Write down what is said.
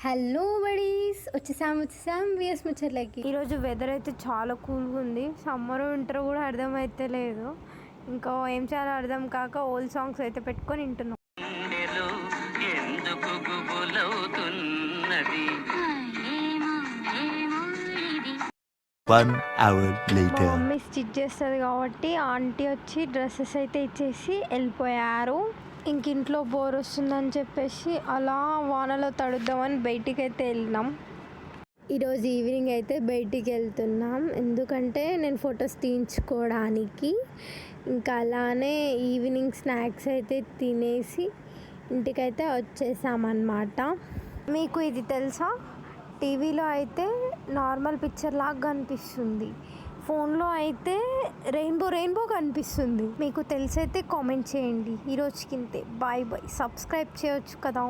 Hello buddies, వచ్చేసాం VS ముచ్చట్లకి. ఈరోజు weather అయితే చాలా కూల్గా ఉంది. సమ్మర్ వింటర్ కూడా అర్థమైతే లేదు. ఇంకా ఏం చేయాలో అర్థం కాక ఓల్డ్ సాంగ్స్ అయితే పెట్టుకొని వింటున్నాం. మా మమ్మీ స్టిచ్ చేస్తుంది కాబట్టి ఆంటీ వచ్చి డ్రెస్సెస్ అయితే ఇచ్చేసి వెళ్ళిపోయారు. ఇంక ఇంట్లో బోర్ వస్తుందని చెప్పేసి అలా వానలో తడుద్దామని బయటికి అయితే వెళ్ళినాం. ఈరోజు ఈవినింగ్ అయితే బయటికి వెళ్తున్నాం, ఎందుకంటే నేను ఫొటోస్ తీయించుకోవడానికి. ఇంకా అలానే ఈవినింగ్ స్నాక్స్ అయితే తినేసి ఇంటికైతే వచ్చేసామన్నమాట. మీకు ఇది తెలుసా, టీవీలో అయితే నార్మల్ పిక్చర్ లాగా కనిపిస్తుంది, ఫోన్లో అయితే రెయిన్బో కనిపిస్తుంది. మీకు తెలిసైతే కామెంట్ చేయండి. ఈరోజుకి ఇంతే, బాయ్ బాయ్. సబ్స్క్రైబ్ చేయొచ్చు కదా.